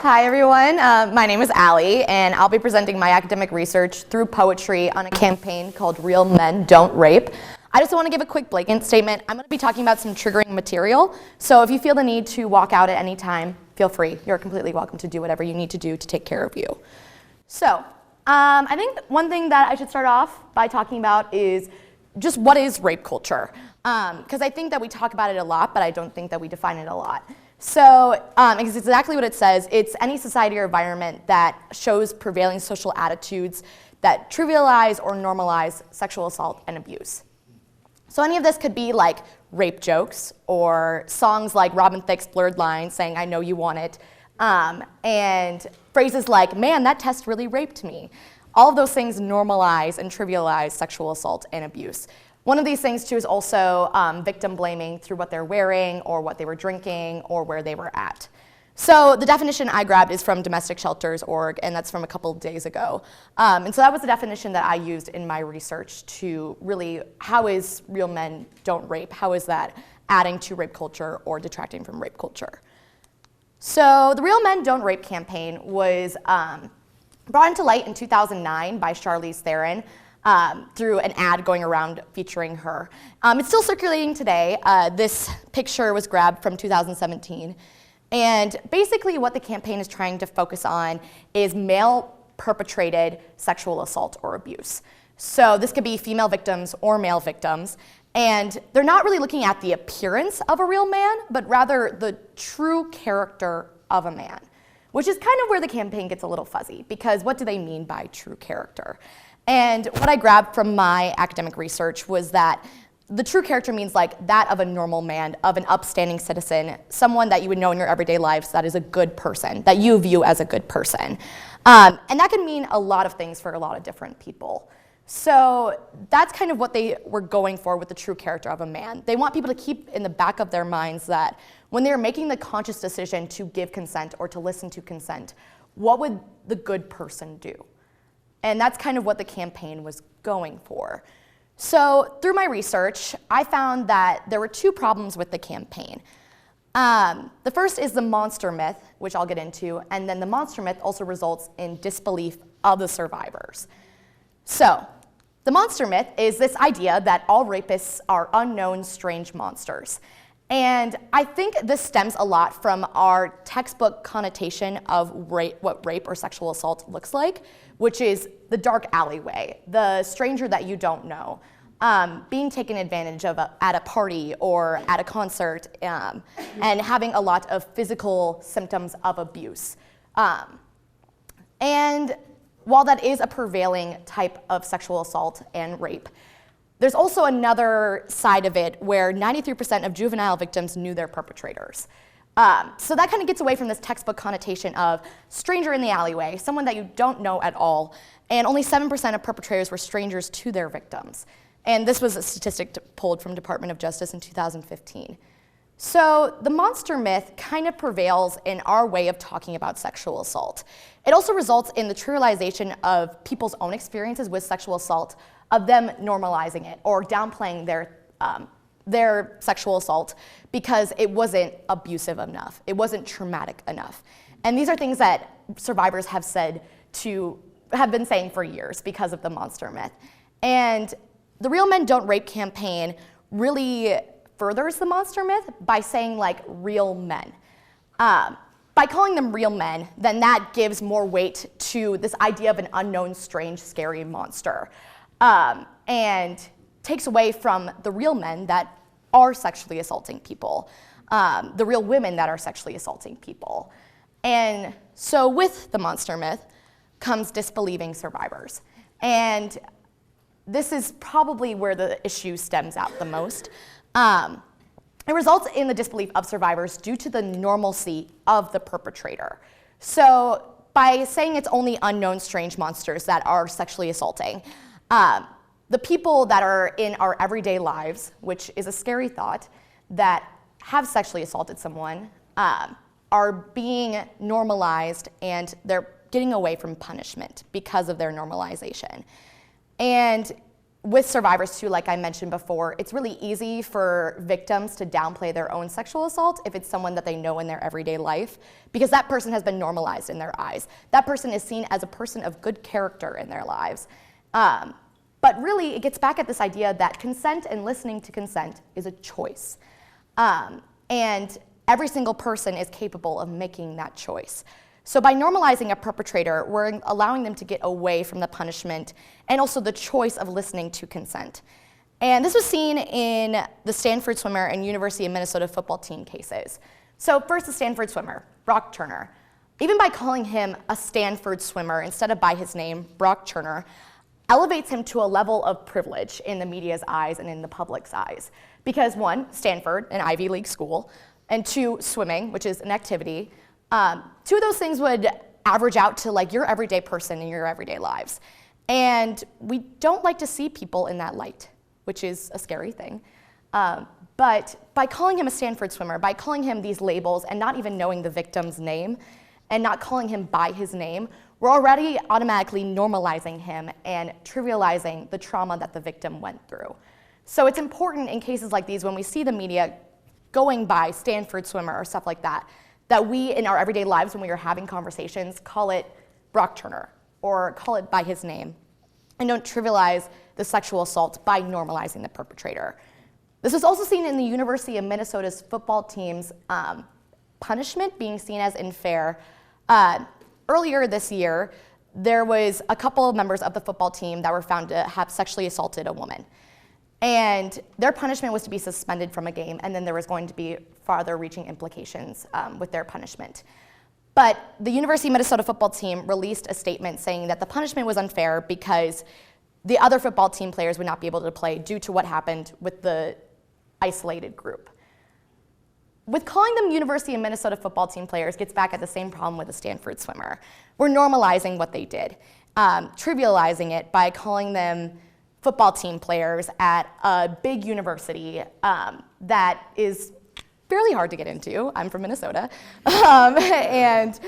Hi everyone, my name is Alli, and I'll be presenting my academic research through poetry on a campaign called Real Men Don't Rape. I just want to give a quick blanket statement. I'm going to be talking about some triggering material, so if you feel the need to walk out at any time, feel free. You're completely welcome to do whatever you need to do to take care of you. So, I think one thing that I should start off by talking about is just what is rape culture, because I think that we talk about it a lot, but I don't think that we define it a lot. So it's exactly what it says. It's any society or environment that shows prevailing social attitudes that trivialize or normalize sexual assault and abuse. So any of this could be like rape jokes or songs like Robin Thicke's Blurred Lines saying, "I know you want it," and phrases like, "Man, that test really raped me." All of those things normalize and trivialize sexual assault and abuse. One of these things, too, is also victim blaming through what they're wearing or what they were drinking or where they were at. So the definition I grabbed is from domesticshelters.org, and that's from a couple of days ago. And so that was the definition that I used in my research to really, how is Real Men Don't Rape? How is that adding to rape culture or detracting from rape culture? So the Real Men Don't Rape campaign was brought into light in 2009 by Charlize Theron. Through an ad going around featuring her. It's still circulating today. This picture was grabbed from 2017. And basically what the campaign is trying to focus on is male-perpetrated sexual assault or abuse. So this could be female victims or male victims. And they're not really looking at the appearance of a real man, but rather the true character of a man, which is kind of where the campaign gets a little fuzzy, because what do they mean by true character? And what I grabbed from my academic research was that the true character means like that of a normal man, of an upstanding citizen, someone that you would know in your everyday lives that is a good person, that you view as a good person. And that can mean a lot of things for a lot of different people. So that's kind of what they were going for with the true character of a man. They want people to keep in the back of their minds that when they're making the conscious decision to give consent or to listen to consent, what would the good person do? And that's kind of what the campaign was going for. So through my research, I found that there were two problems with the campaign. The first is the monster myth, which I'll get into, and then the monster myth also results in disbelief of the survivors. So the monster myth is this idea that all rapists are unknown, strange monsters. And I think this stems a lot from our textbook connotation of what rape or sexual assault looks like, which is the dark alleyway, the stranger that you don't know, being taken advantage of at a party or at a concert, and having a lot of physical symptoms of abuse. And while that is a prevailing type of sexual assault and rape, there's also another side of it where 93% of juvenile victims knew their perpetrators. So that kind of gets away from this textbook connotation of stranger in the alleyway, someone that you don't know at all, and only 7% of perpetrators were strangers to their victims. And this was a statistic pulled from Department of Justice in 2015. So the monster myth kind of prevails in our way of talking about sexual assault. It also results in the trivialization of people's own experiences with sexual assault, of them normalizing it or downplaying their sexual assault because it wasn't abusive enough, it wasn't traumatic enough. And these are things that survivors have been saying for years because of the monster myth. And the Real Men Don't Rape campaign really furthers the monster myth by saying like real men. By calling them real men, then that gives more weight to this idea of an unknown, strange, scary monster. And takes away from the real men that are sexually assaulting people, the real women that are sexually assaulting people. And so with the monster myth comes disbelieving survivors. And this is probably where the issue stems out the most. It results in the disbelief of survivors due to the normalcy of the perpetrator. So by saying it's only unknown, strange monsters that are sexually assaulting, the people that are in our everyday lives, which is a scary thought, that have sexually assaulted someone, are being normalized and they're getting away from punishment because of their normalization. And with survivors too, like I mentioned before, it's really easy for victims to downplay their own sexual assault if it's someone that they know in their everyday life, because that person has been normalized in their eyes. That person is seen as a person of good character in their lives. But really, it gets back at this idea that consent and listening to consent is a choice. And every single person is capable of making that choice. So by normalizing a perpetrator, we're allowing them to get away from the punishment and also the choice of listening to consent. And this was seen in the Stanford swimmer and University of Minnesota football team cases. So first, the Stanford swimmer, Brock Turner. Even by calling him a Stanford swimmer instead of by his name, Brock Turner, elevates him to a level of privilege in the media's eyes and in the public's eyes. Because one, Stanford, an Ivy League school, and two, swimming, which is an activity. Two of those things would average out to like your everyday person in your everyday lives. And we don't like to see people in that light, which is a scary thing. But by calling him a Stanford swimmer, by calling him these labels and not even knowing the victim's name and not calling him by his name, we're already automatically normalizing him and trivializing the trauma that the victim went through. So it's important in cases like these when we see the media going by Stanford swimmer or stuff like that, that we in our everyday lives when we are having conversations call it Brock Turner or call it by his name and don't trivialize the sexual assault by normalizing the perpetrator. This was also seen in the University of Minnesota's football team's punishment being seen as unfair. Earlier this year, there was a couple of members of the football team that were found to have sexually assaulted a woman. And their punishment was to be suspended from a game, and then there was going to be farther reaching implications with their punishment. But the University of Minnesota football team released a statement saying that the punishment was unfair because the other football team players would not be able to play due to what happened with the isolated group. With calling them University of Minnesota football team players gets back at the same problem with a Stanford swimmer. We're normalizing what they did, trivializing it by calling them football team players at a big university that is fairly hard to get into. I'm from Minnesota. And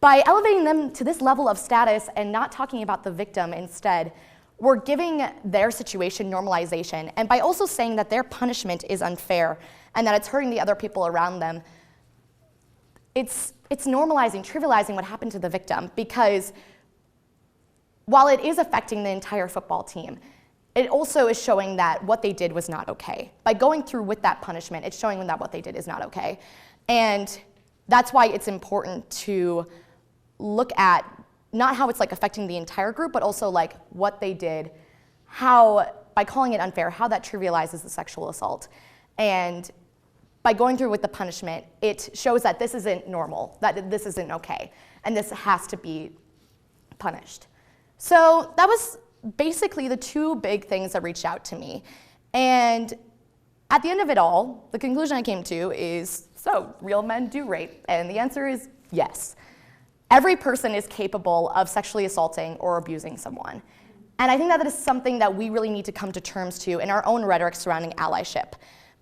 by elevating them to this level of status and not talking about the victim instead, we're giving their situation normalization. And by also saying that their punishment is unfair and that it's hurting the other people around them, it's normalizing, trivializing what happened to the victim, because while it is affecting the entire football team, it also is showing that what they did was not okay. By going through with that punishment, it's showing them that what they did is not okay. And that's why it's important to look at not how it's like affecting the entire group, but also like what they did, how, by calling it unfair, how that trivializes the sexual assault. And by going through with the punishment, it shows that this isn't normal, that this isn't okay, and this has to be punished. So that was basically the two big things that reached out to me. And at the end of it all, the conclusion I came to is, so real men do rape? And the answer is yes. Every person is capable of sexually assaulting or abusing someone. And I think that is something that we really need to come to terms to in our own rhetoric surrounding allyship.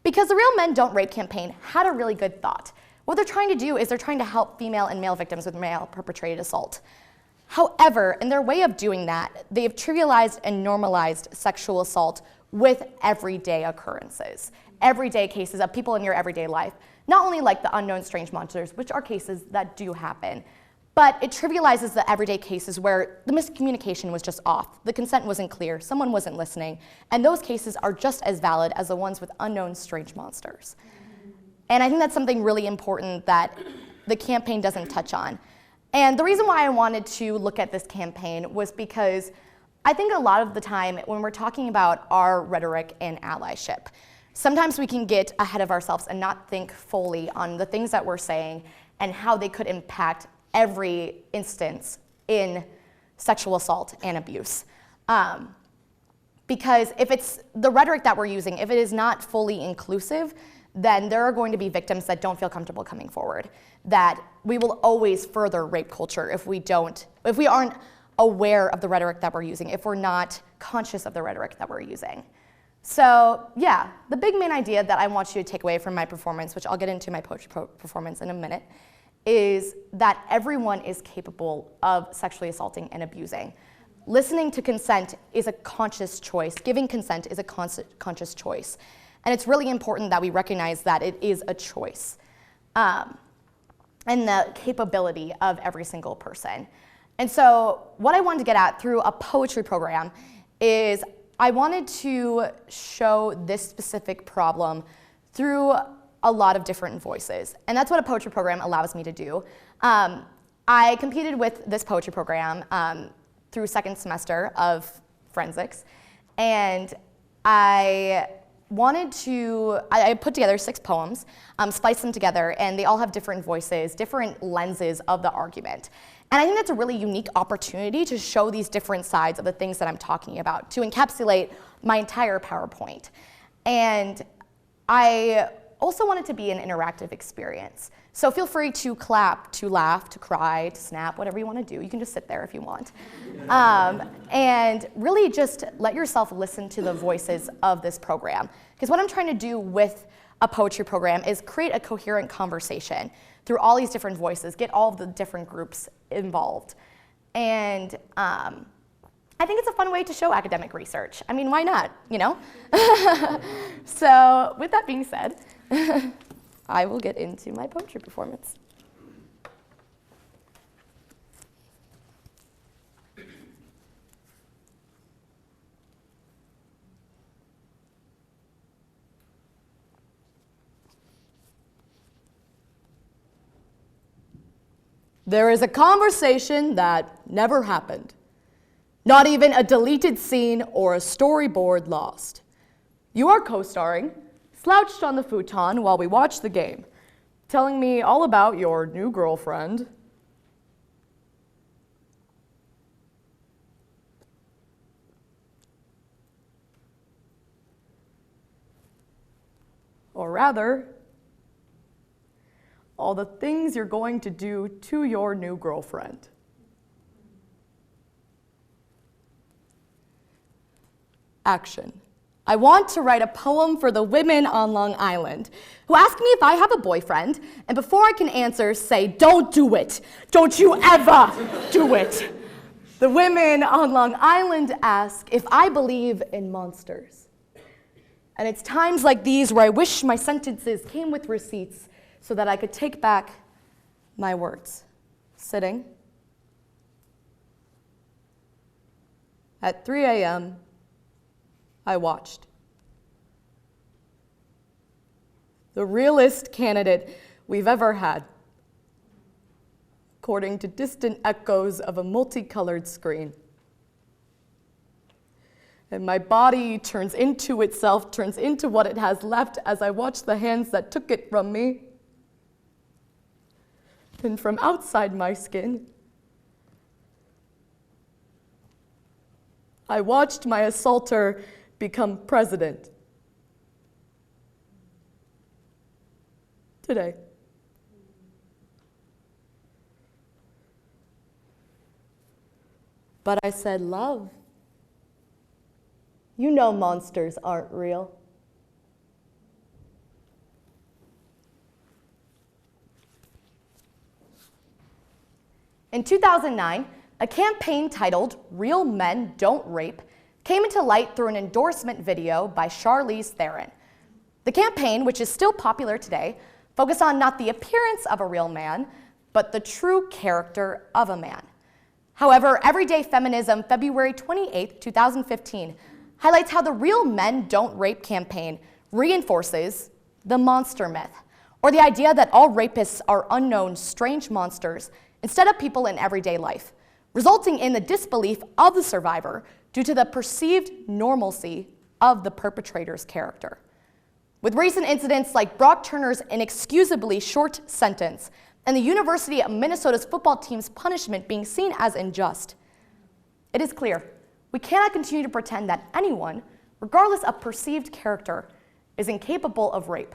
Because the Real Men Don't Rape campaign had a really good thought. What they're trying to do is they're trying to help female and male victims with male perpetrated assault. However, in their way of doing that, they have trivialized and normalized sexual assault with everyday occurrences, everyday cases of people in your everyday life. Not only like the unknown strange monsters, which are cases that do happen, but it trivializes the everyday cases where the miscommunication was just off, the consent wasn't clear, someone wasn't listening, and those cases are just as valid as the ones with unknown strange monsters. And I think that's something really important that the campaign doesn't touch on. And the reason why I wanted to look at this campaign was because I think a lot of the time when we're talking about our rhetoric and allyship, sometimes we can get ahead of ourselves and not think fully on the things that we're saying and how they could impact every instance in sexual assault and abuse. Because if it's the rhetoric that we're using, if it is not fully inclusive, then there are going to be victims that don't feel comfortable coming forward. That we will always further rape culture if we aren't aware of the rhetoric that we're using, if we're not conscious of the rhetoric that we're using. So yeah, the big main idea that I want you to take away from my performance, which I'll get into my poetry performance in a minute, is that everyone is capable of sexually assaulting and abusing. listening to consent is a conscious choice. Giving consent is a conscious choice. And it's really important that we recognize that it is a choice and the capability of every single person. And so what I wanted to get at through a poetry program is I wanted to show this specific problem through a lot of different voices. And that's what a poetry program allows me to do. I competed with this poetry program through second semester of forensics, and I put together 6 poems, spliced them together, and they all have different voices, different lenses of the argument. And I think that's a really unique opportunity to show these different sides of the things that I'm talking about, to encapsulate my entire PowerPoint. And I also want it to be an interactive experience. So feel free to clap, to laugh, to cry, to snap, whatever you want to do. You can just sit there if you want. And really just let yourself listen to the voices of this program. Because what I'm trying to do with a poetry program is create a coherent conversation through all these different voices, get all of the different groups involved. And I think it's a fun way to show academic research. I mean, why not, you know? So with that being said, I will get into my poetry performance. There is a conversation that never happened. Not even a deleted scene or a storyboard lost. You are co-starring, slouched on the futon while we watch the game, telling me all about your new girlfriend. Or rather, all the things you're going to do to your new girlfriend. Action. I want to write a poem for the women on Long Island who ask me if I have a boyfriend, and before I can answer, say, "Don't do it. Don't you ever do it." The women on Long Island ask if I believe in monsters. And it's times like these where I wish my sentences came with receipts so that I could take back my words. Sitting at 3 a.m., I watched. The realest candidate we've ever had, according to distant echoes of a multicolored screen. And my body turns into itself, turns into what it has left as I watch the hands that took it from me. And from outside my skin, I watched my assaulter become president. Today. But I said, "Love, you know monsters aren't real." In 2009, a campaign titled "Real Men Don't Rape" came into light through an endorsement video by Charlize Theron. The campaign, which is still popular today, focused on not the appearance of a real man, but the true character of a man. However, Everyday Feminism, February 28, 2015, highlights how the Real Men Don't Rape campaign reinforces the monster myth, or the idea that all rapists are unknown, strange monsters instead of people in everyday life, resulting in the disbelief of the survivor due to the perceived normalcy of the perpetrator's character. With recent incidents like Brock Turner's inexcusably short sentence and the University of Minnesota's football team's punishment being seen as unjust, it is clear we cannot continue to pretend that anyone, regardless of perceived character, is incapable of rape.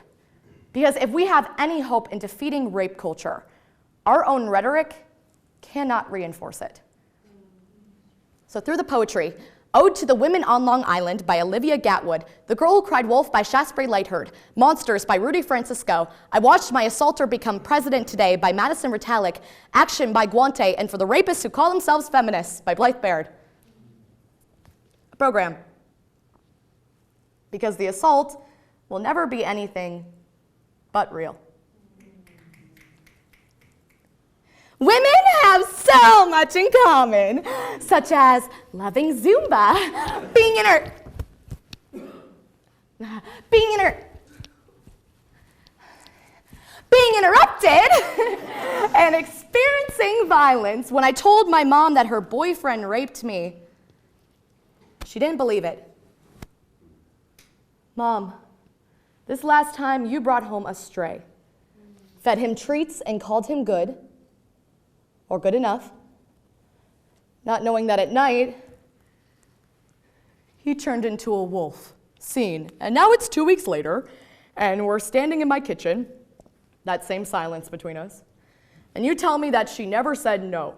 Because if we have any hope in defeating rape culture, our own rhetoric cannot reinforce it. So through the poetry, Ode to the Women on Long Island by Olivia Gatwood, The Girl Who Cried Wolf by Shaspri Lightherd, Monsters by Rudy Francisco, I Watched My Assaulter Become President Today by Madison Ritalik, Action by Guante, and For the Rapists Who Call Themselves Feminists by Blythe Baird. program. Because the assault will never be anything but real. Women have so much in common, such as loving Zumba, being interrupted, and experiencing violence. When I told my mom that her boyfriend raped me, she didn't believe it. Mom, this last time you brought home a stray, fed him treats and called him good, or good enough, not knowing that at night, he turned into a wolf. Scene. And now it's 2 weeks later, and we're standing in my kitchen, that same silence between us, and you tell me that she never said no.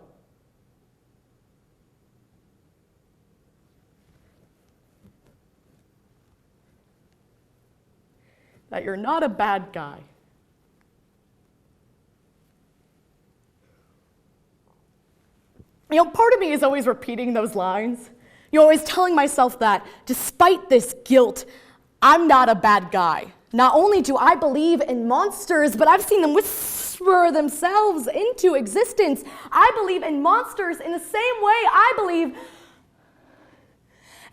That you're not a bad guy. Part of me is always repeating those lines. Always telling myself that despite this guilt, I'm not a bad guy. Not only do I believe in monsters, but I've seen them whisper themselves into existence. I believe in monsters in the same way I believe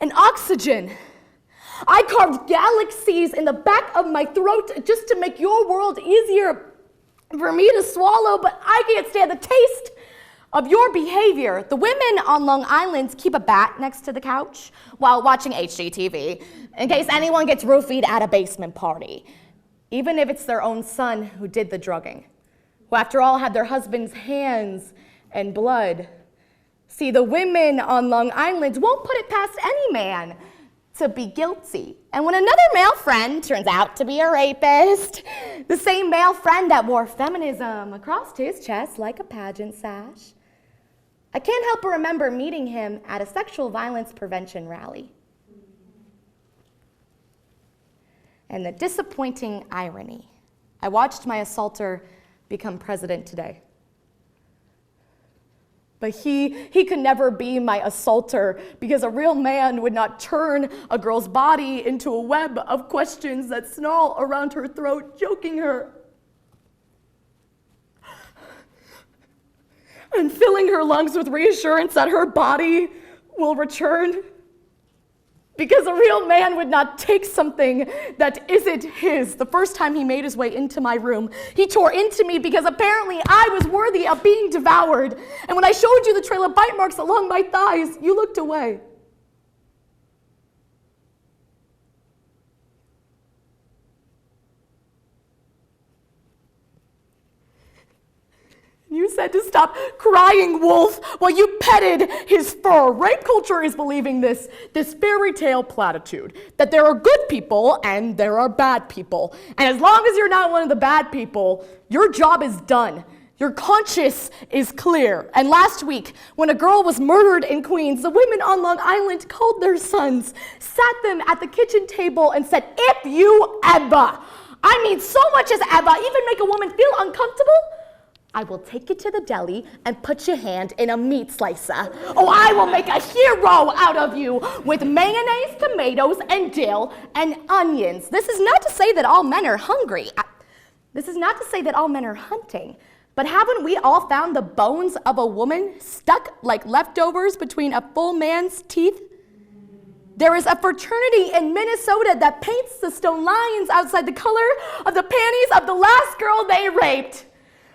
in oxygen. I carved galaxies in the back of my throat just to make your world easier for me to swallow, but I can't stand the taste of your behavior. The women on Long Island keep a bat next to the couch while watching HGTV in case anyone gets roofied at a basement party, even if it's their own son who did the drugging, who after all had their husband's hands and blood. See, the women on Long Island won't put it past any man to be guilty. And when another male friend turns out to be a rapist, the same male friend that wore feminism across his chest like a pageant sash, I can't help but remember meeting him at a sexual violence prevention rally. And the disappointing irony, I watched my assaulter become president today. But he could never be my assaulter because a real man would not turn a girl's body into a web of questions that snarl around her throat, choking her and filling her lungs with reassurance that her body will return. Because a real man would not take something that isn't his. The first time he made his way into my room, he tore into me because apparently I was worthy of being devoured. And when I showed you the trail of bite marks along my thighs, you looked away. You said to stop crying wolf while you petted his fur. Rape culture is believing this fairy tale platitude, that there are good people and there are bad people. And as long as you're not one of the bad people, your job is done. Your conscience is clear. And last week, when a girl was murdered in Queens, the women on Long Island called their sons, sat them at the kitchen table and said, if you ever, I mean so much as ever, even make a woman feel uncomfortable, I will take you to the deli and put your hand in a meat slicer. Oh, I will make a hero out of you with mayonnaise, tomatoes, and dill, and onions. This is not to say that all men are hungry. This is not to say that all men are hunting. But haven't we all found the bones of a woman stuck like leftovers between a full man's teeth? There is a fraternity in Minnesota that paints the stone lions outside the color of the panties of the last girl they raped.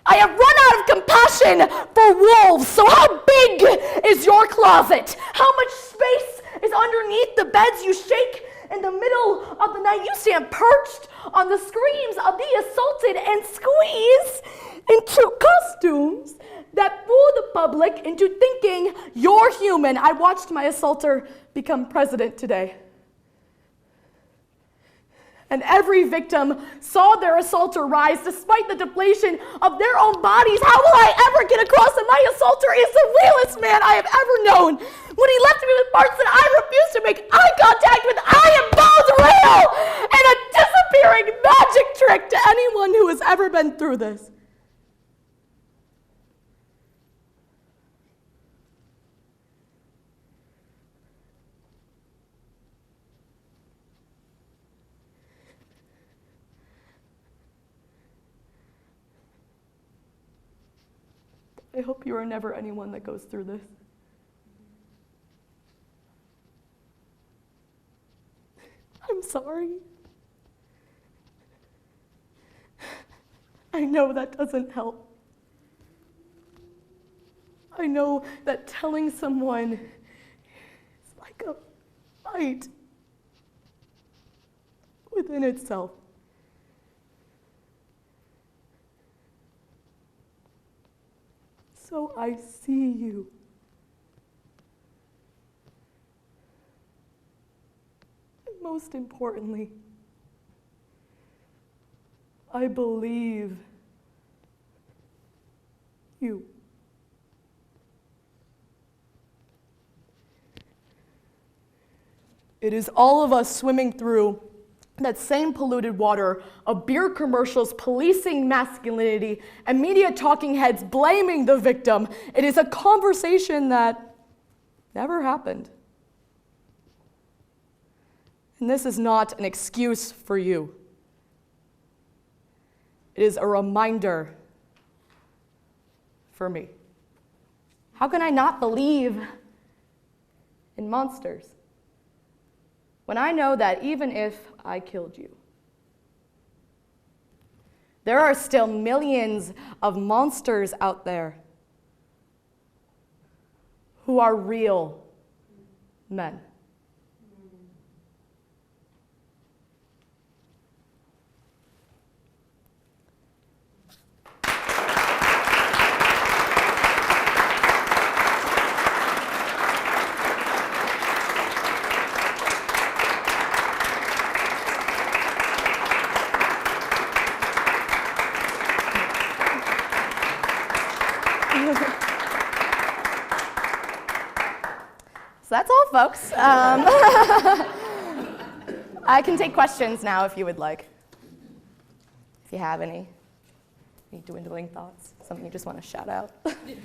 I have run out of compassion for wolves, so how big is your closet? How much space is underneath the beds you shake in the middle of the night? You stand perched on the screams of the assaulted and squeeze into costumes that fool the public into thinking you're human. I watched my assaulter become president today. And every victim saw their assaulter rise despite the deflation of their own bodies. How will I ever get across that my assaulter is the realest man I have ever known? When he left me with parts that I refuse to make eye contact with, I am both real and a disappearing magic trick to anyone who has ever been through this. I hope you are never anyone that goes through this. I'm sorry. I know that doesn't help. I know that telling someone is like a fight within itself. So I see you. And most importantly, I believe you. It is all of us swimming through that same polluted water of beer commercials policing masculinity and media talking heads blaming the victim. It is a conversation that never happened. And this is not an excuse for you. It is a reminder for me. How can I not believe in monsters when I know that even if I killed you, there are still millions of monsters out there who are real men? So that's all, folks. I can take questions now if you would like. If you have any dwindling thoughts, something you just want to shout out. How do you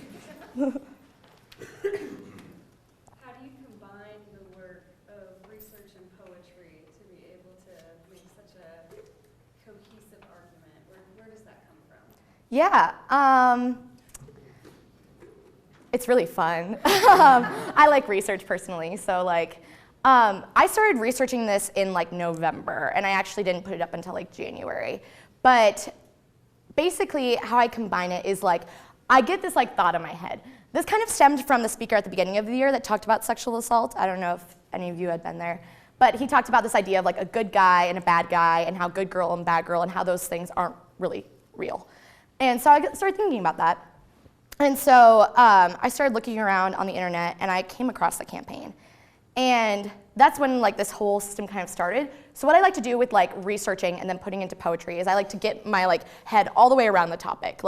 combine the work of research and poetry to be able to make such a cohesive argument? Where does that come from? Yeah. It's really fun. I like research personally, so I started researching this in November, and I actually didn't put it up until January. But basically, how I combine it is I get this thought in my head. This kind of stemmed from the speaker at the beginning of the year that talked about sexual assault. I don't know if any of you had been there, but he talked about this idea of a good guy and a bad guy, and how good girl and bad girl, and how those things aren't really real. And so I started thinking about that. And so I started looking around on the internet, and I came across the campaign. And that's when this whole system kind of started. So what I like to do with researching and then putting into poetry is I like to get my head all the way around the topic.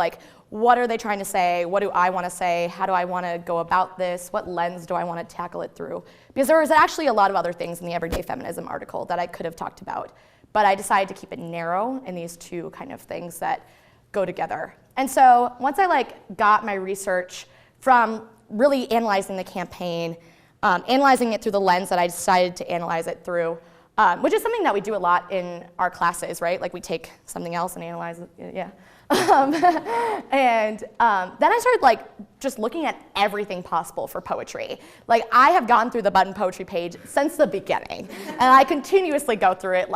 What are they trying to say? What do I want to say? How do I want to go about this? What lens do I want to tackle it through? Because there was actually a lot of other things in the Everyday Feminism article that I could have talked about. But I decided to keep it narrow in these two kind of things that go together. And so once I got my research from really analyzing the campaign, analyzing it through the lens that I decided to analyze it through, which is something that we do a lot in our classes, right? We take something else and analyze it, yeah. And then I started just looking at everything possible for poetry. I have gone through the Button Poetry page since the beginning, and I continuously go through it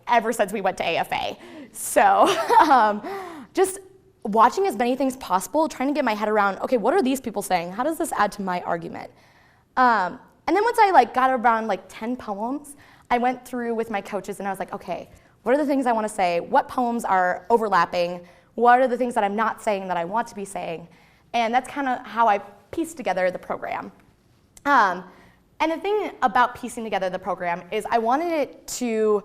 ever since we went to AFA. So just watching as many things possible, trying to get my head around, okay, what are these people saying? How does this add to my argument? And then once I got around 10 poems, I went through with my coaches and I was like, okay, what are the things I want to say? What poems are overlapping? What are the things that I'm not saying that I want to be saying? And that's kind of how I pieced together the program. And the thing about piecing together the program is I wanted it to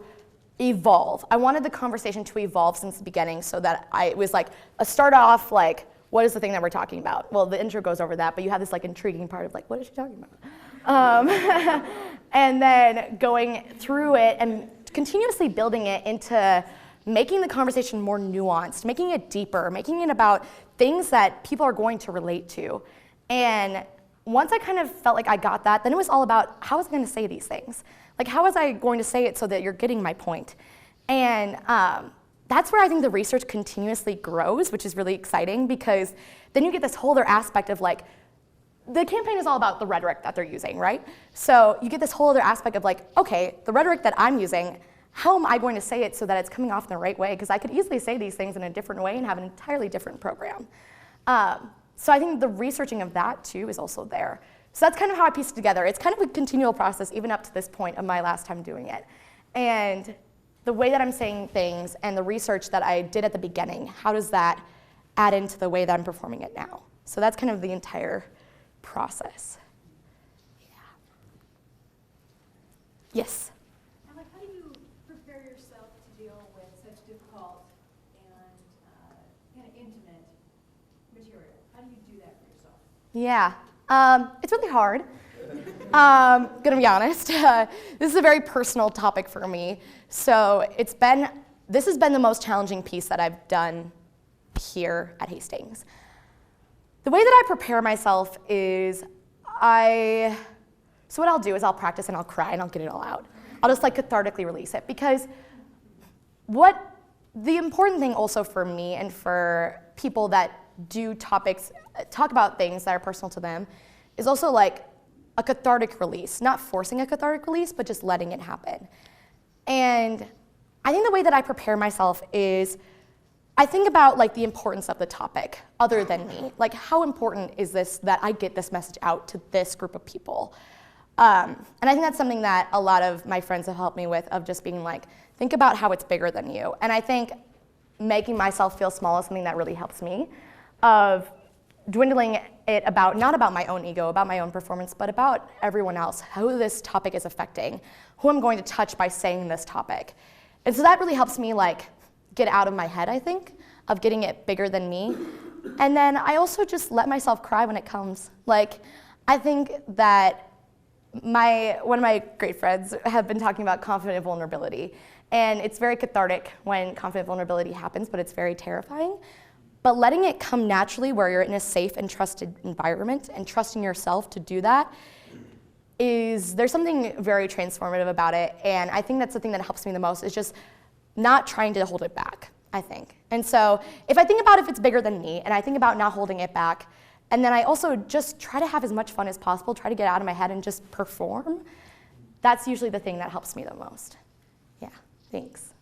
evolve. I wanted the conversation to evolve since the beginning so that it was a start off what is the thing that we're talking about? Well, the intro goes over that, but you have this intriguing part of what is she talking about? And then going through it and continuously building it into making the conversation more nuanced, making it deeper, making it about things that people are going to relate to. And once I kind of felt I got that, then it was all about how was I going to say these things? How was I going to say it so that you're getting my point? And that's where I think the research continuously grows, which is really exciting, because then you get this whole other aspect of like, the campaign is all about the rhetoric that they're using, right? So you get this whole other aspect of like, okay, the rhetoric that I'm using, how am I going to say it so that it's coming off in the right way? Because I could easily say these things in a different way and have an entirely different program. So I think the researching of that too is also there. So that's kind of how I piece it together. It's kind of a continual process even up to this point of my last time doing it. And the way that I'm saying things and the research that I did at the beginning, how does that add into the way that I'm performing it now? So that's kind of the entire process. Yeah. Yes? And like, how do you prepare yourself to deal with such difficult and kind of intimate material? How do you do that for yourself? Yeah, it's really hard. Gonna be honest. This is a very personal topic for me. So this has been the most challenging piece that I've done here at Hastings. The way that I prepare myself is so what I'll do is I'll practice and I'll cry and I'll get it all out. I'll just like cathartically release it, because the important thing also for me and for people that do talk about things that are personal to them is also like a cathartic release, not forcing a cathartic release, but just letting it happen. And I think the way that I prepare myself is I think about like the importance of the topic other than me. Like, how important is this that I get this message out to this group of people? And I think that's something that a lot of my friends have helped me with, of just being like, think about how it's bigger than you. And I think making myself feel small is something that really helps me, of dwindling it not about my own ego, about my own performance, but about everyone else, who this topic is affecting, who I'm going to touch by saying this topic. And so that really helps me like get out of my head, I think, of getting it bigger than me. And then I also just let myself cry when it comes. Like, I think that one of my great friends have been talking about confident vulnerability. And it's very cathartic when confident vulnerability happens, but it's very terrifying. But letting it come naturally where you're in a safe and trusted environment and trusting yourself to do that there's something very transformative about it. And I think that's the thing that helps me the most, is just not trying to hold it back, I think. And so if I think about if it's bigger than me, and I think about not holding it back, and then I also just try to have as much fun as possible, try to get out of my head and just perform, that's usually the thing that helps me the most. Yeah, thanks.